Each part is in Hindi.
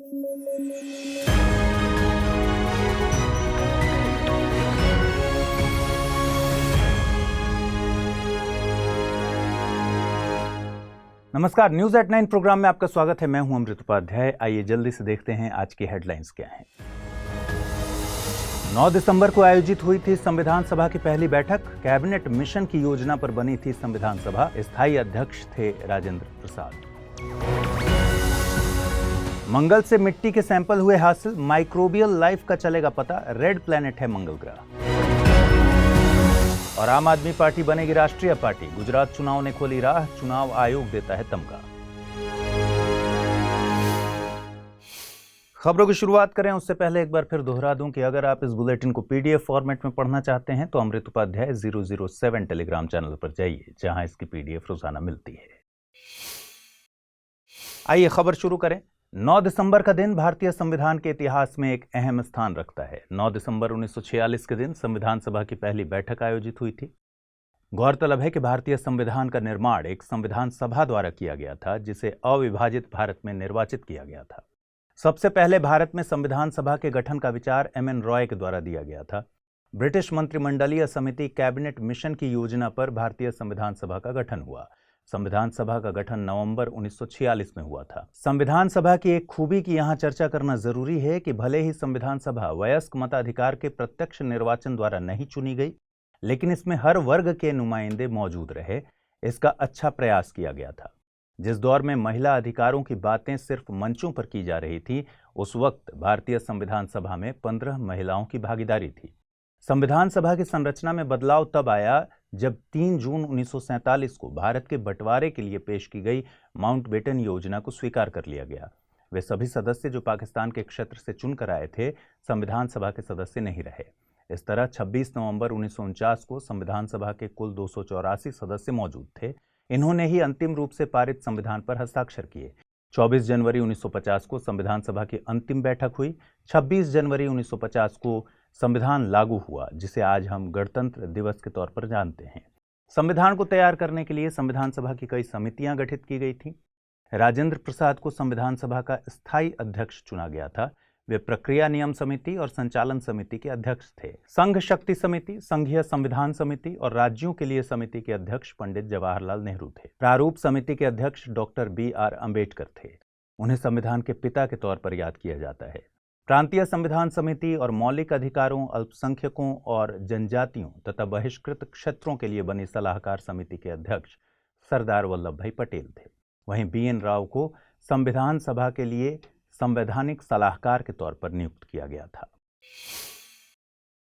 नमस्कार, न्यूज एट 9 प्रोग्राम में आपका स्वागत है। मैं हूं अमृत उपाध्याय। आइए जल्दी से देखते हैं आज की हेडलाइंस क्या हैं। 9 दिसंबर को आयोजित हुई थी संविधान सभा की पहली बैठक। कैबिनेट मिशन की योजना पर बनी थी संविधान सभा। स्थायी अध्यक्ष थे राजेंद्र प्रसाद। मंगल से मिट्टी के सैंपल हुए हासिल। माइक्रोबियल लाइफ का चलेगा पता। रेड प्लैनेट है मंगल ग्रह। और आम आदमी पार्टी बनेगी राष्ट्रीय पार्टी। गुजरात चुनाव ने खोली राह। चुनाव आयोग देता है तमगा। खबरों की शुरुआत करें उससे पहले एक बार फिर दोहरा दूं कि अगर आप इस बुलेटिन को पीडीएफ फॉर्मेट में पढ़ना चाहते हैं तो अमृत उपाध्याय 007 टेलीग्राम चैनल पर जाइए, जहां इसकी पीडीएफ रोजाना मिलती है। आइए खबर शुरू करें। 9 दिसंबर का दिन भारतीय संविधान के इतिहास में एक अहम स्थान रखता है। 9 दिसंबर 1946 के दिन संविधान सभा की पहली बैठक आयोजित हुई थी। गौरतलब है कि भारतीय संविधान का निर्माण एक संविधान सभा द्वारा किया गया था, जिसे अविभाजित भारत में निर्वाचित किया गया था। सबसे पहले भारत में संविधान सभा के गठन का विचार एमएन रॉय के द्वारा दिया गया था। ब्रिटिश मंत्रिमंडलीय समिति कैबिनेट मिशन की योजना पर भारतीय संविधान सभा का गठन हुआ। संविधान सभा का गठन नवंबर 1946 में हुआ था। संविधान सभा की एक खूबी की यहां चर्चा करना जरूरी है कि भले ही संविधान सभा वयस्क मताधिकार के प्रत्यक्ष निर्वाचन द्वारा नहीं चुनी गई, लेकिन इसमें हर वर्ग के नुमाइंदे मौजूद रहे। इसका अच्छा प्रयास किया गया था। जिस दौर में महिला अधिकारों की बातें सिर्फ मंचों पर की जा रही थी, उस वक्त भारतीय संविधान सभा में 15 महिलाओं की भागीदारी थी। संविधान सभा की संरचना में बदलाव तब आया जब 3 जून 1947 को भारत के बंटवारे के लिए पेश की गई माउंटबेटन योजना को स्वीकार कर लिया गया। वे सभी सदस्य जो पाकिस्तान के क्षेत्र से चुनकर आए थे, संविधान सभा के सदस्य नहीं रहे। इस तरह 26 नवंबर 1949 को संविधान सभा के कुल 284 सदस्य मौजूद थे। इन्होंने ही अंतिम रूप से पारित संविधान पर हस्ताक्षर किए। 24 जनवरी 1950 को संविधान सभा की अंतिम बैठक हुई। 26 जनवरी 1950 को संविधान लागू हुआ, जिसे आज हम गणतंत्र दिवस के तौर पर जानते हैं। संविधान को तैयार करने के लिए संविधान सभा की कई समितियां गठित की गई थी। राजेंद्र प्रसाद को संविधान सभा का स्थायी अध्यक्ष चुना गया था। वे प्रक्रिया नियम समिति और संचालन समिति के अध्यक्ष थे। संघ शक्ति समिति, संघीय संविधान समिति और राज्यों के लिए समिति के अध्यक्ष पंडित जवाहरलाल नेहरू थे। प्रारूप समिति के अध्यक्ष डॉक्टर BR अम्बेडकर थे। उन्हें संविधान के पिता के तौर पर याद किया जाता है। प्रांतीय संविधान समिति और मौलिक अधिकारों, अल्पसंख्यकों और जनजातियों तथा बहिष्कृत क्षेत्रों के लिए बनी सलाहकार समिति के अध्यक्ष सरदार वल्लभ भाई पटेल थे। वहीं BN राव को संविधान सभा के लिए संवैधानिक सलाहकार के तौर पर नियुक्त किया गया था।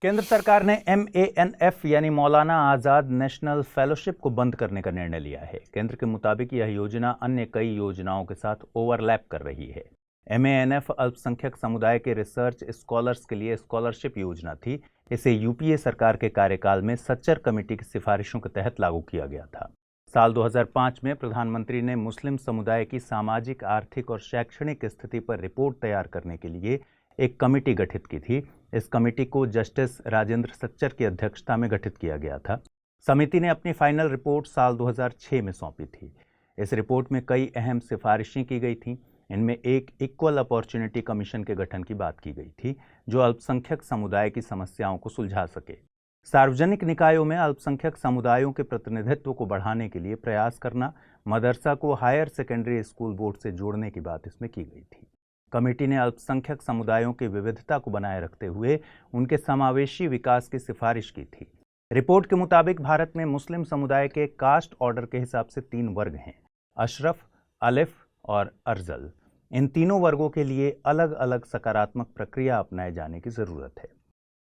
केंद्र सरकार ने MANF यानी मौलाना आजाद नेशनल फेलोशिप को बंद करने का निर्णय लिया है। केंद्र के मुताबिक यह योजना अन्य कई योजनाओं के साथ ओवरलैप कर रही है। MANF अल्पसंख्यक समुदाय के रिसर्च स्कॉलर्स के लिए स्कॉलरशिप योजना थी। इसे UPA सरकार के कार्यकाल में सच्चर कमेटी की सिफारिशों के तहत लागू किया गया था। साल 2005 में प्रधानमंत्री ने मुस्लिम समुदाय की सामाजिक, आर्थिक और शैक्षणिक स्थिति पर रिपोर्ट तैयार करने के लिए एक कमेटी गठित की थी। इस कमेटी को जस्टिस राजेंद्र सच्चर की अध्यक्षता में गठित किया गया था। समिति ने अपनी फाइनल रिपोर्ट साल 2006 में सौंपी थी। इस रिपोर्ट में कई अहम सिफारिशें की गई थीं। इनमें एक इक्वल अपॉर्चुनिटी कमीशन के गठन की बात की गई थी, जो अल्पसंख्यक समुदाय की समस्याओं को सुलझा सके। सार्वजनिक निकायों में अल्पसंख्यक समुदायों के प्रतिनिधित्व को बढ़ाने के लिए प्रयास करना, मदरसा को हायर सेकेंडरी स्कूल बोर्ड से जोड़ने की बात इसमें की गई थी। कमेटी ने अल्पसंख्यक समुदायों की विविधता को बनाए रखते हुए उनके समावेशी विकास की सिफारिश की थी। रिपोर्ट के मुताबिक भारत में मुस्लिम समुदाय के कास्ट ऑर्डर के हिसाब से 3 वर्ग हैं: अशरफ, अलिफ और अर्जल। इन तीनों वर्गों के लिए अलग अलग सकारात्मक प्रक्रिया अपनाए जाने की जरूरत है।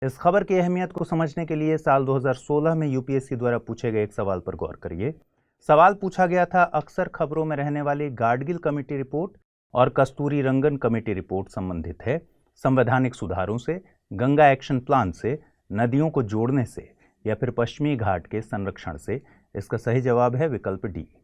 इस खबर की अहमियत को समझने के लिए साल 2016 में UPSC द्वारा पूछे गए एक सवाल पर गौर करिए। सवाल पूछा गया था, अक्सर खबरों में रहने वाली गाडगिल कमेटी रिपोर्ट और कस्तूरी रंगन कमेटी रिपोर्ट संबंधित है संवैधानिक सुधारों से, गंगा एक्शन प्लान से, नदियों को जोड़ने से या फिर पश्चिमी घाट के संरक्षण से? इसका सही जवाब है विकल्प डी।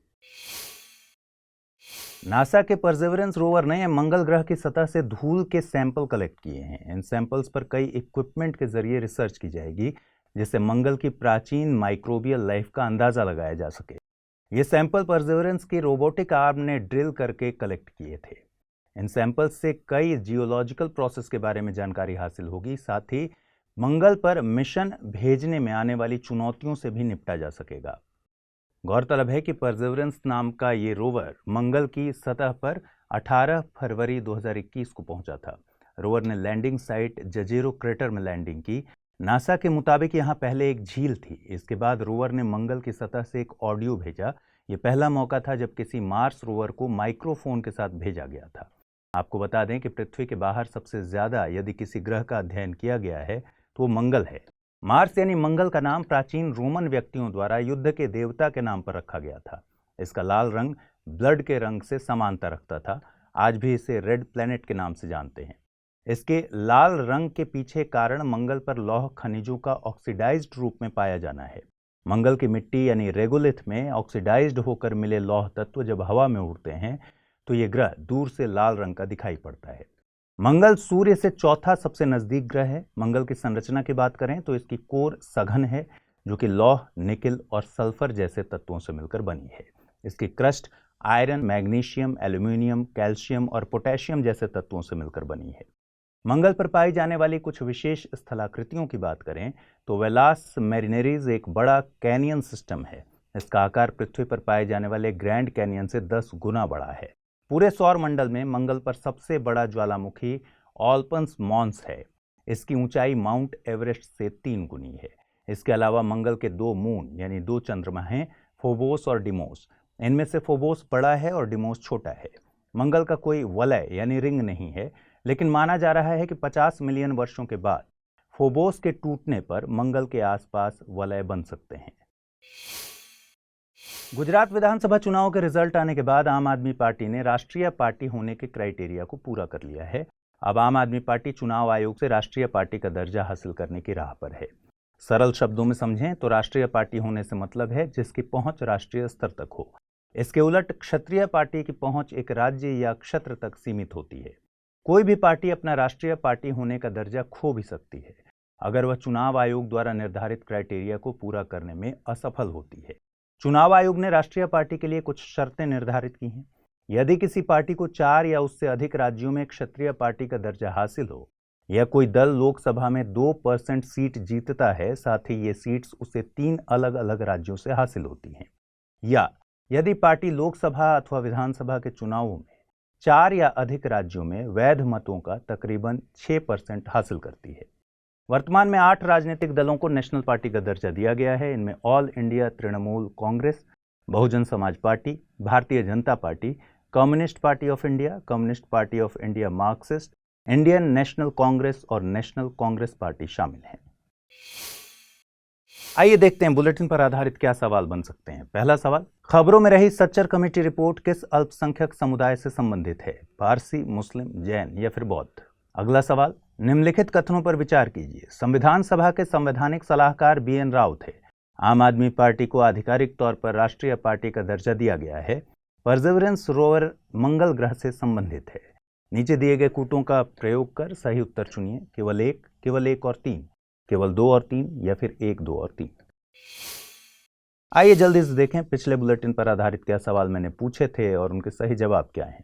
नासा के परसेवरेंस रोवर ने मंगल ग्रह की सतह से धूल के सैंपल कलेक्ट किए हैं। इन सैंपल्स पर कई इक्विपमेंट के जरिए रिसर्च की जाएगी, जिससे मंगल की प्राचीन माइक्रोबियल लाइफ का अंदाजा लगाया जा सके। ये सैंपल परसेवरेंस की रोबोटिक आर्म ने ड्रिल करके कलेक्ट किए थे। इन सैंपल्स से कई जियोलॉजिकल प्रोसेस के बारे में जानकारी हासिल होगी। साथ ही मंगल पर मिशन भेजने में आने वाली चुनौतियों से भी निपटा जा सकेगा। गौरतलब है कि परसेवरेंस नाम का ये रोवर मंगल की सतह पर 18 फरवरी 2021 को पहुंचा था। रोवर ने लैंडिंग साइट जजेरो क्रेटर में लैंडिंग की। नासा के मुताबिक यहां पहले एक झील थी। इसके बाद रोवर ने मंगल की सतह से एक ऑडियो भेजा। ये पहला मौका था जब किसी मार्स रोवर को माइक्रोफोन के साथ भेजा गया था। आपको बता दें कि पृथ्वी के बाहर सबसे ज्यादा यदि किसी ग्रह का अध्ययन किया गया है तो वो मंगल है। मार्स यानी मंगल का नाम प्राचीन रोमन व्यक्तियों द्वारा युद्ध के देवता के नाम पर रखा गया था। इसका लाल रंग ब्लड के रंग से समानता रखता था। आज भी इसे रेड प्लैनेट के नाम से जानते हैं। इसके लाल रंग के पीछे कारण मंगल पर लौह खनिजों का ऑक्सीडाइज्ड रूप में पाया जाना है। मंगल की मिट्टी यानी रेगोलिथ में ऑक्सीडाइज्ड होकर मिले लौह तत्व जब हवा में उड़ते हैं तो ये ग्रह दूर से लाल रंग का दिखाई पड़ता है। मंगल सूर्य से चौथा सबसे नजदीक ग्रह है। मंगल की संरचना की बात करें तो इसकी कोर सघन है जो कि लौह, निकिल और सल्फर जैसे तत्वों से मिलकर बनी है। इसकी crust iron, magnesium, aluminium, calcium और पोटेशियम जैसे तत्वों से मिलकर बनी है। मंगल पर पाई जाने वाली कुछ विशेष स्थलाकृतियों की बात करें तो वेलास मैरिनेरीज एक बड़ा कैनियन सिस्टम है। इसका आकार पृथ्वी पर पाए जाने वाले ग्रैंड कैनियन से 10 गुना बड़ा है। पूरे सौर मंडल में मंगल पर सबसे बड़ा ज्वालामुखी ऑल्पन्स मॉन्स है। इसकी ऊंचाई माउंट एवरेस्ट से 3 गुनी है। इसके अलावा मंगल के 2 मून यानी 2 चंद्रमा हैं, फोबोस और डिमोस। इनमें से फोबोस बड़ा है और डिमोस छोटा है। मंगल का कोई वलय यानी रिंग नहीं है, लेकिन माना जा रहा है कि 50 मिलियन वर्षों के बाद फोबोस के टूटने पर मंगल के आसपास वलय बन सकते हैं। गुजरात विधानसभा चुनाव के रिजल्ट आने के बाद आम आदमी पार्टी ने राष्ट्रीय पार्टी होने के क्राइटेरिया को पूरा कर लिया है। अब आम आदमी पार्टी चुनाव आयोग से राष्ट्रीय पार्टी का दर्जा हासिल करने की राह पर है। सरल शब्दों में समझें तो राष्ट्रीय पार्टी होने से मतलब है जिसकी पहुंच राष्ट्रीय स्तर तक हो। इसके उलट क्षत्रिय पार्टी की पहुंच एक राज्य या क्षेत्र तक सीमित होती है। कोई भी पार्टी अपना राष्ट्रीय पार्टी होने का दर्जा खो भी सकती है अगर वह चुनाव आयोग द्वारा निर्धारित क्राइटेरिया को पूरा करने में असफल होती है। चुनाव आयोग ने राष्ट्रीय पार्टी के लिए कुछ शर्तें निर्धारित की हैं। यदि किसी पार्टी को 4 या उससे अधिक राज्यों में क्षत्रिय पार्टी का दर्जा हासिल हो या कोई दल लोकसभा में 2% सीट जीतता है, साथ ही ये सीट्स उसे 3 अलग अलग राज्यों से हासिल होती हैं, या यदि पार्टी लोकसभा अथवा विधानसभा के चुनावों में 4 या अधिक राज्यों में वैध मतों का तकरीबन 6% हासिल करती है। वर्तमान में 8 राजनीतिक दलों को नेशनल पार्टी का दर्जा दिया गया है। इनमें all India Trinamool Congress, Bahujan Samaj party, Bharatiya Janata party, communist party of India, communist party of India Marxist, Indian national Congress और नेशनल कांग्रेस पार्टी शामिल हैं। आइए देखते हैं बुलेटिन पर आधारित क्या सवाल बन सकते हैं। पहला सवाल, खबरों में रही सच्चर कमेटी रिपोर्ट किस अल्पसंख्यक समुदाय से संबंधित है? पारसी, मुस्लिम, जैन या फिर बौद्ध? अगला सवाल, निम्नलिखित कथनों पर विचार कीजिए। संविधान सभा के संवैधानिक सलाहकार BN राव थे। आम आदमी पार्टी को आधिकारिक तौर पर राष्ट्रीय पार्टी का दर्जा दिया गया है। परसेवरेंस रोवर मंगल ग्रह से संबंधित है। नीचे दिए गए कूटों का प्रयोग कर सही उत्तर चुनिए। केवल 1 और 3, केवल 2 और 3 या फिर 1, 2 और 3। आइए जल्दी से देखें पिछले बुलेटिन पर आधारित क्या सवाल मैंने पूछे थे और उनके सही जवाब क्या हैं।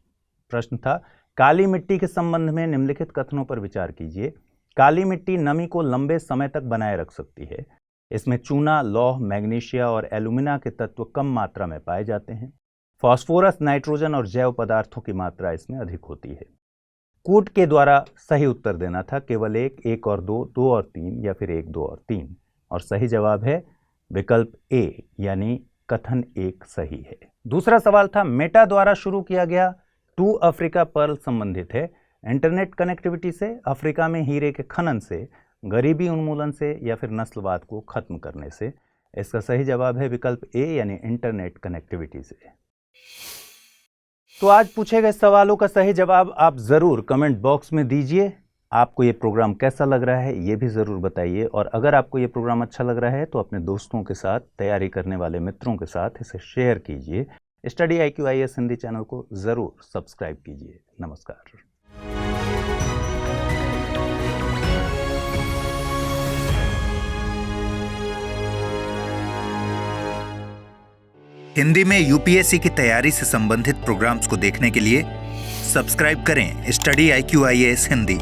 प्रश्न था, काली मिट्टी के संबंध में निम्नलिखित कथनों पर विचार कीजिए। काली मिट्टी नमी को लंबे समय तक बनाए रख सकती है। इसमें चूना, लौह, मैग्नीशिया और एल्यूमिना के तत्व कम मात्रा में पाए जाते हैं। फास्फोरस, नाइट्रोजन और जैव पदार्थों की मात्रा इसमें अधिक होती है। कूट के द्वारा सही उत्तर देना था केवल 1 और 2, 2 और 3 या फिर 1, 2 और 3, और सही जवाब है विकल्प A यानी कथन 1 सही है। दूसरा सवाल था, मेटा द्वारा शुरू किया गया 2 अफ्रीका पर्ल संबंधित है इंटरनेट कनेक्टिविटी से, अफ्रीका में हीरे के खनन से, गरीबी उन्मूलन से या फिर नस्लवाद को खत्म करने से। इसका सही जवाब है विकल्प A यानी इंटरनेट कनेक्टिविटी से। तो आज पूछे गए सवालों का सही जवाब आप जरूर कमेंट बॉक्स में दीजिए। आपको ये प्रोग्राम कैसा लग रहा है ये भी ज़रूर बताइए, और अगर आपको ये प्रोग्राम अच्छा लग रहा है तो अपने दोस्तों के साथ, तैयारी करने वाले मित्रों के साथ इसे शेयर कीजिए। Study IQ IAS Hindi channel को ज़रूर सब्सक्राइब कीजिए। नमस्कार। हिंदी में UPSC की तैयारी से संबंधित प्रोग्राम्स को देखने के लिए सब्सक्राइब करें स्टडी IQ IAS हिंदी।